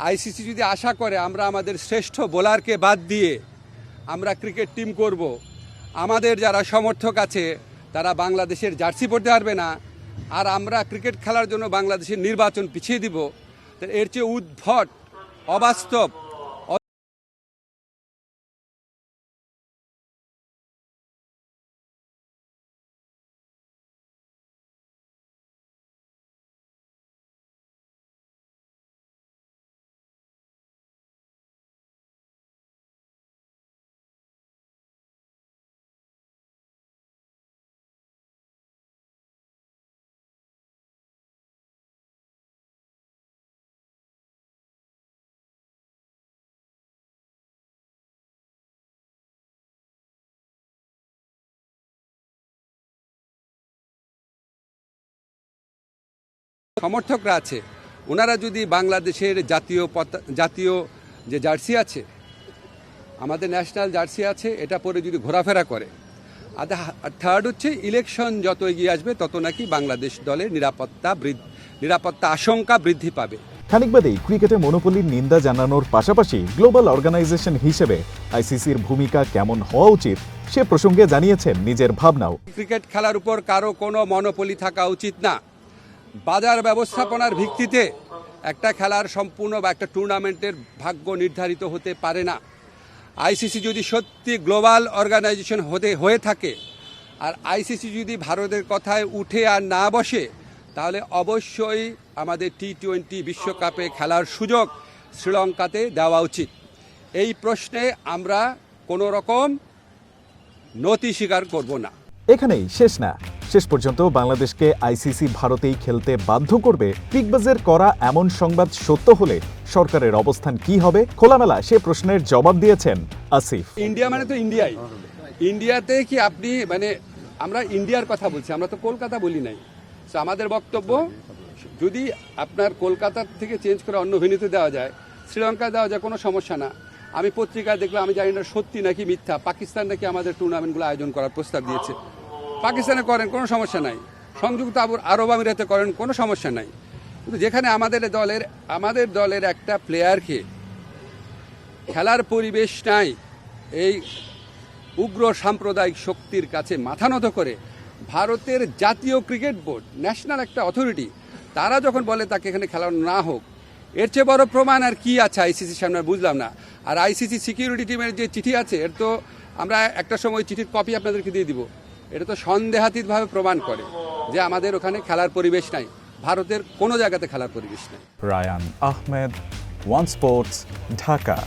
ICC যদি আশা করে আমরা আমাদের শ্রেষ্ঠ বোলারকে বাদ দিয়ে আমরা ক্রিকেট টিম করব, আমাদের যারা সমর্থক আছে তারা বাংলাদেশের জার্সি পরতে পারবে না, আর আমরা ক্রিকেট খেলার জন্য বাংলাদেশের নির্বাচন পিছিয়ে দিব, এর চেয়ে উদ্ভট, অবাস্তব, সমর্থকরা আছে ওনারা যদি বাংলাদেশের জাতীয় যে জার্সি আছে, আমাদের ন্যাশনাল জার্সি আছে, এটা পরে যদি ঘোরাফেরা করে, আর থার্ড হচ্ছে ইলেকশন যত এগিয়ে আসবে তত নাকি বাংলাদেশ দলের নিরাপত্তা আশঙ্কা বৃদ্ধি পাবে। খানিক বাদেই ক্রিকেটে মনোপলির নিন্দা জানানোর পাশাপাশি গ্লোবাল অর্গানাইজেশন হিসেবে আইসিসির ভূমিকা কেমন হওয়া উচিত সে প্রসঙ্গে জানিয়েছেন নিজের ভাবনাও। ক্রিকেট খেলার উপর কারো কোনো মনোপলি থাকা উচিত না। বাজার ব্যবস্থাপনার ভিত্তিতে একটা খেলার সম্পূর্ণ বা একটা টুর্নামেন্টের ভাগ্য নির্ধারিত হতে পারে না। আইসিসি যদি সত্যি গ্লোবাল অর্গানাইজেশন হয়ে থাকে, আর আইসিসি যদি ভারতের কথায় উঠে আর না বসে, তাহলে অবশ্যই আমাদের টি-20 বিশ্বকাপে খেলার সুযোগ শ্রীলঙ্কাতে দেওয়া উচিত। এই প্রশ্নে আমরা কোনো রকম নতি স্বীকার করব না। এখানেই শেষ না, শেষ পর্যন্ত বাংলাদেশকে আইসিসি ভারতেই খেলতে বাধ্য করবে বিগবাজের করা এমন সংবাদ সত্য হলে সরকারের অবস্থান কি হবে? খোলামেলা সে প্রশ্নের জবাব দিয়েছেন আসিফ। ইন্ডিয়া মানে তো ইন্ডিয়াই। ইন্ডিয়াতে কি আপনি মানে আমরা ইন্ডিয়ার কথা বলছি, আমরা তো কলকাতা বলি নাই। তো আমাদের বক্তব্য, যদি আপনার কলকাতা থেকে চেঞ্জ করে অন্য ভেন্যুতে দেওয়া যায়, শ্রীলঙ্কা দেওয়া যায়, কোনো সমস্যা না। আমি পত্রিকায় দেখলাম, আমি জানি না সত্যি নাকি মিথ্যা, পাকিস্তান নাকি আমাদের টুর্নামেন্টগুলো আয়োজন করার প্রস্তাব দিয়েছে। পাকিস্তানে করেন, কোনো সমস্যা নাই। সংযুক্ত আরব আমিরাতে করেন, কোনো সমস্যা নাই। কিন্তু যেখানে আমাদের দলের একটা প্লেয়ারকে খেলার পরিবেশ নাই, এই উগ্র সাম্প্রদায়িক শক্তির কাছে মাথা নত করে ভারতের জাতীয় ক্রিকেট বোর্ড, ন্যাশনাল একটা অথরিটি, তারা যখন বলে তাকে এখানে খেলা না হোক, এর চেয়ে বড় প্রমাণ আর কি আছে আইসিসির সামনে? বুঝলাম না। আর আইসিসি সিকিউরিটি টিমের যে চিঠি আছে, এর তো আমরা একটা সময় চিঠির কপি আপনাদেরকে দিয়ে দিব। এটা তো সন্দেহাতীতভাবে প্রমাণ করে যে আমাদের ওখানে খেলার পরিবেশ নাই, ভারতের কোনো জায়গাতে খেলার পরিবেশ নাই। Ryan Ahmed, One Sports, Dhaka.